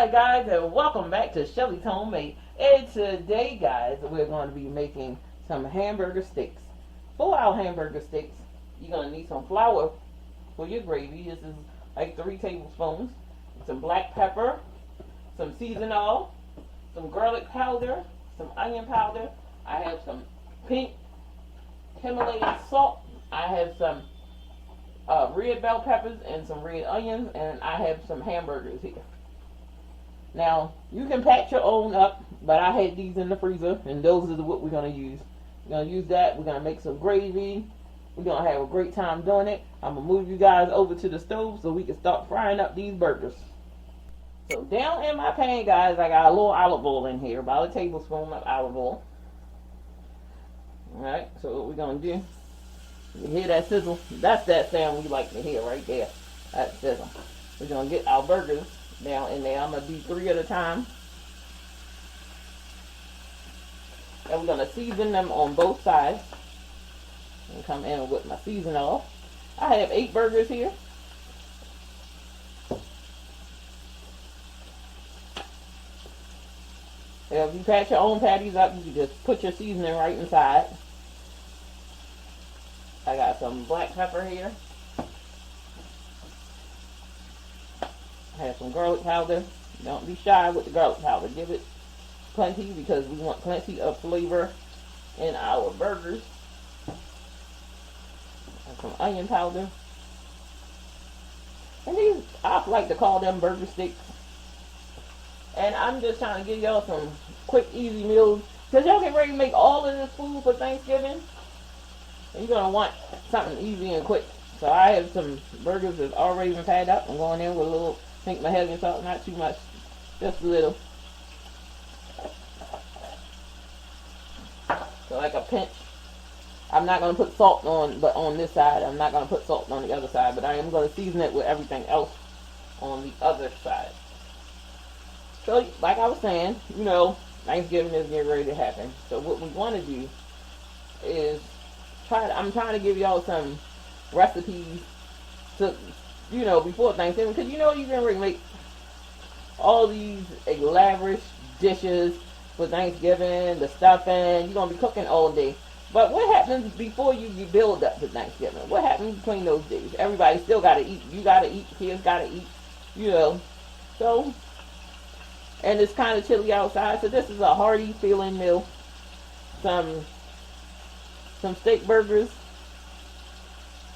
Hi guys, and welcome back to Shelly's Homemade. And today guys, we're going to be making some hamburger steaks. For our hamburger steaks, you're going to need some flour for your gravy. This is like 3 tablespoons. Some black pepper, some seasoned oil, some garlic powder, some onion powder. I have some pink Himalayan salt. I have some red bell peppers and some red onions, and I have some hamburgers here. Now, you can patch your own up, but I had these in the freezer, and those are what we're going to use. We're going to use that. We're going to make some gravy. We're going to have a great time doing it. I'm going to move you guys over to the stove so we can start frying up these burgers. So down in my pan, guys, I got a little olive oil in here, about a tablespoon of olive oil. Alright, so what we're going to do, you hear that sizzle? That's that sound we like to hear right there. That sizzle. We're going to get our burgers down in there. I'm going to do 3 at a time. And we're going to season them on both sides. And come in with my seasoning oil. I have 8 burgers here. If you patch your own patties up, you can just put your seasoning right inside. I got some black pepper here. I have some garlic powder. Don't be shy with the garlic powder. Give it plenty because we want plenty of flavor in our burgers. And some onion powder. And these, I like to call them burger sticks. And I'm just trying to give y'all some quick, easy meals. Because y'all get ready to make all of this food for Thanksgiving. And you're going to want something easy and quick. So I have some burgers that's already been packed up. I'm going in with a little pink Mahogany salt, not too much, just a little. So like a pinch. I'm not going to put salt on, but on this side. I'm not going to put salt on the other side, but I am going to season it with everything else on the other side. So like I was saying, you know, Thanksgiving is getting ready to happen. So what we want to do is I'm trying to give y'all some recipes to, you know, before Thanksgiving, because you know you're going to make all these elaborate dishes for Thanksgiving, the stuffing. You're going to be cooking all day. But what happens before you build up to Thanksgiving? What happens between those days? Everybody still got to eat. You got to eat. Kids got to eat. You know. So, and it's kind of chilly outside. So this is a hearty feeling meal. Some steak burgers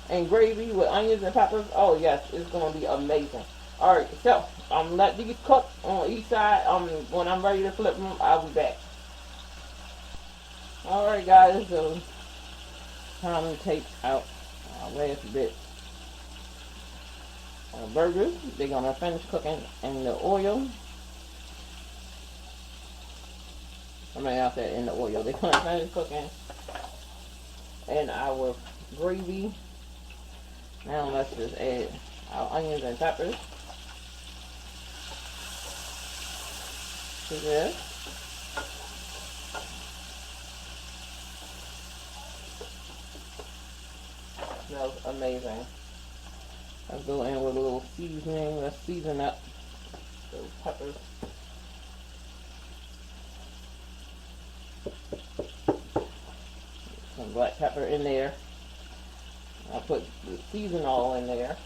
and gravy with onions and peppers. Oh yes, it's going to be amazing. Alright, so I'm let these cook on each side. When I'm ready to flip them, I'll be back. Alright guys, so time to take out our last bit of burgers. They're going to finish cooking in the oil. I mean, I said in the oil. They're going to finish cooking in our gravy. Now let's just add our onions and peppers to this. Smells amazing. Let's go in with a little seasoning. Let's season up those peppers. Some black pepper in there. I'll put the seasoning oil in there.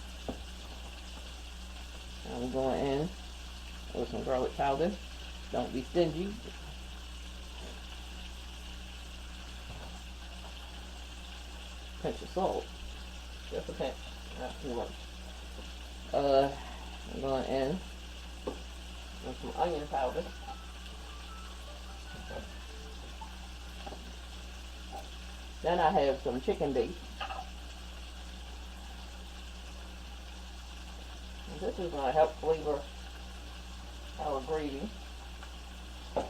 I'm going in with some garlic powder. Don't be stingy. Pinch of salt. Just a pinch, not too much. I'm going in with some onion powder. Then I have some chicken base. And this is going to help flavor our gravy. And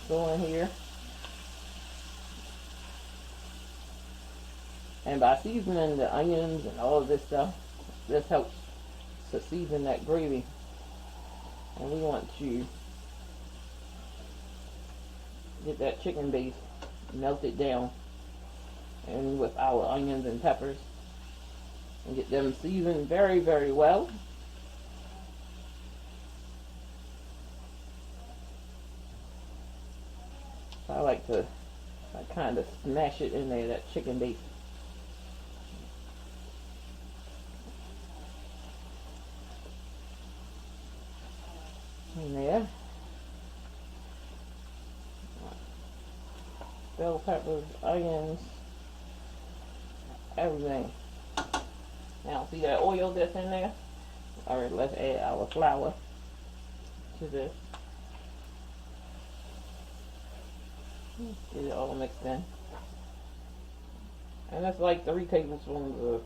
go in here. And by seasoning the onions and all of this stuff, this helps to season that gravy. And we want to get that chicken base melted down and with our onions and peppers. and get them seasoned very, very well. I like to kind of smash it in there, that chicken base. In there. Bell peppers, onions, everything. Now, see that oil that's in there? Alright, let's add our flour to this. Get it all mixed in. And that's like 3 tablespoons of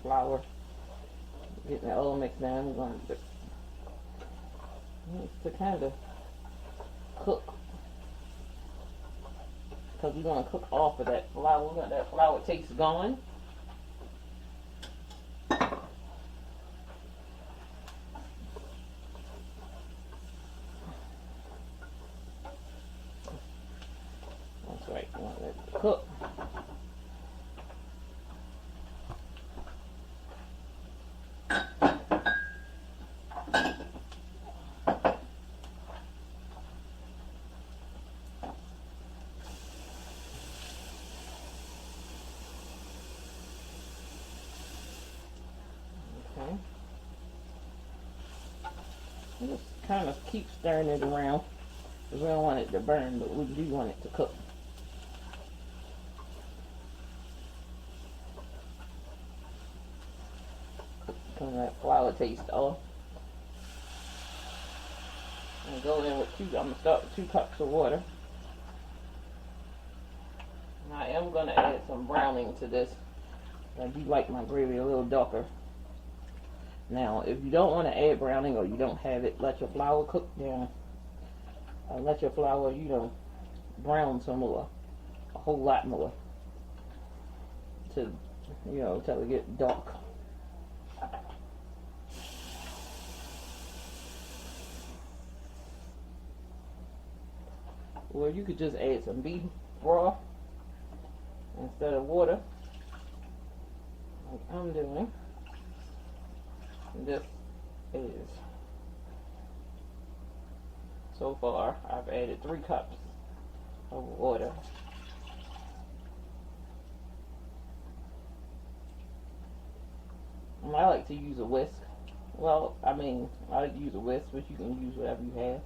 flour. Getting it all mixed in. We're going to kind of cook. Because we're going to cook off of that flour. We got that flour taste going. That's right. We want to let it cook. Okay. Just kind of keep stirring it around because we don't want it to burn, but we do want it to cook. Come that flour taste off. And go in with I'm going to start with 2 cups of water. And I am going to add some browning to this. I do like my gravy a little darker. Now, if you don't want to add browning or you don't have it, let your flour cook down. Let your flour, brown some more. A whole lot more. To, till it gets dark. Or you could just add some beef broth instead of water, like I'm doing. This is, so far, I've added 3 cups of water. And I like to use a whisk. Well, I like to use a whisk, but you can use whatever you have,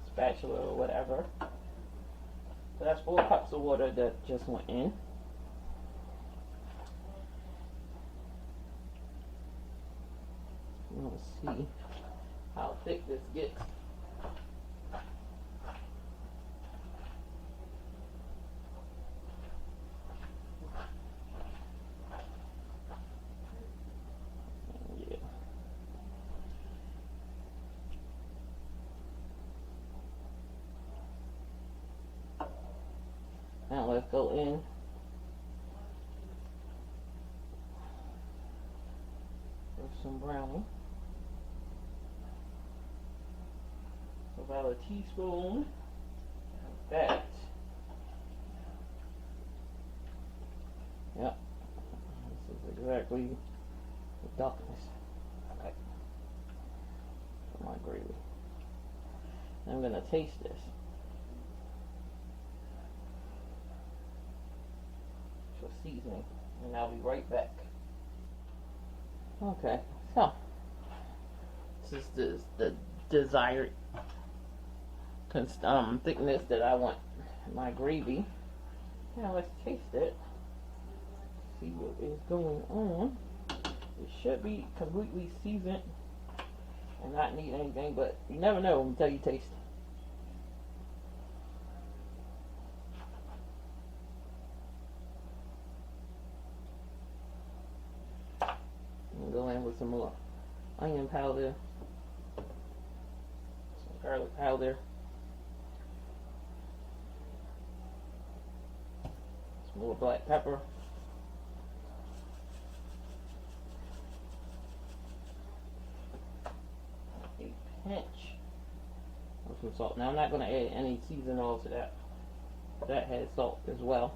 spatula or whatever. So that's 4 cups of water that just went in. Let's see how thick this gets. Yeah. Now let's go in with some browning. About a teaspoon of that. Yep. This is exactly the darkness. Okay. For my gravy. I'm going to taste this. For seasoning. And I'll be right back. Okay. So. This is the desired thickness that I want my gravy. Now let's taste it. See what is going on. It should be completely seasoned and not need anything, but you never know until you taste. And go in with some more onion powder, some garlic powder, some more black pepper, a pinch of some salt. Now I'm not going to add any seasoning oil to that. That has salt as well.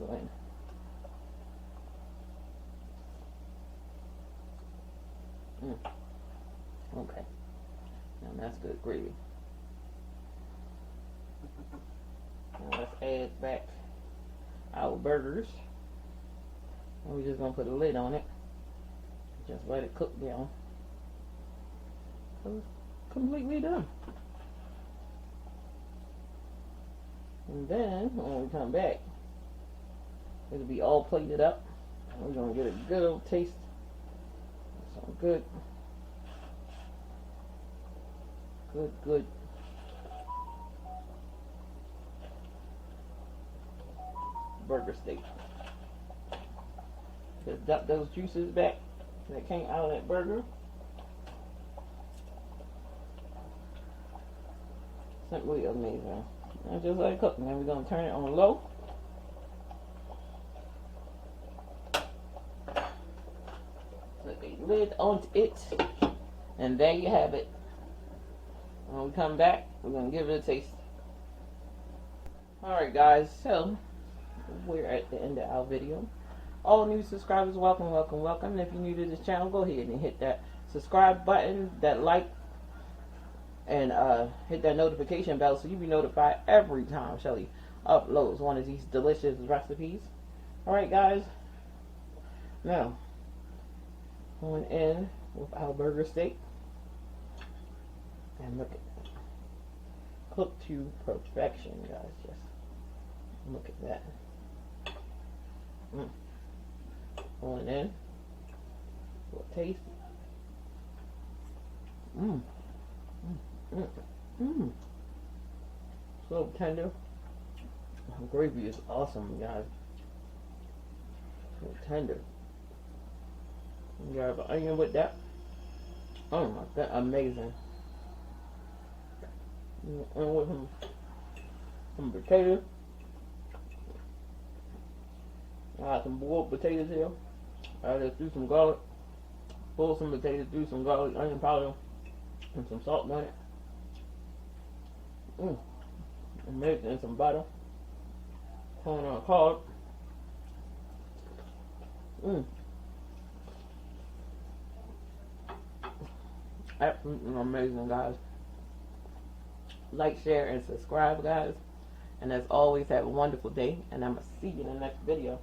go in. Okay. Now that's good gravy. Now let's add back our burgers. And we're just going to put a lid on it. Just let it cook down. So it's completely done. And then when we come back, it'll be all plated up. And we're going to get a good old taste. Some good burger steak. Just dump those juices back that came out of that burger. Simply amazing. And just let it cook. Now we're going to turn it on low. Put a lid on it. And there you have it. When we come back, we're going to give it a taste. Alright guys, so we're at the end of our video. All new subscribers, welcome, welcome, welcome. And if you're new to this channel, go ahead and hit that subscribe button, that like, and hit that notification bell so you'll be notified every time Shelly uploads one of these delicious recipes. Alright guys, now going in with our burger steak. And look at that. Cooked to perfection, guys. Just look at that. Going in. For a taste. So tender. The gravy is awesome, guys. So tender. You got an onion with that. Oh my god, amazing. And with some potatoes. I got some boiled potatoes here. I just do some garlic. Boil some potatoes, do some garlic, onion powder, and some salt on it. Amazing. And some butter. Corn on a cob. Absolutely amazing, guys. Like, share, and subscribe, guys. And as always, have a wonderful day. And I'm going to see you in the next video.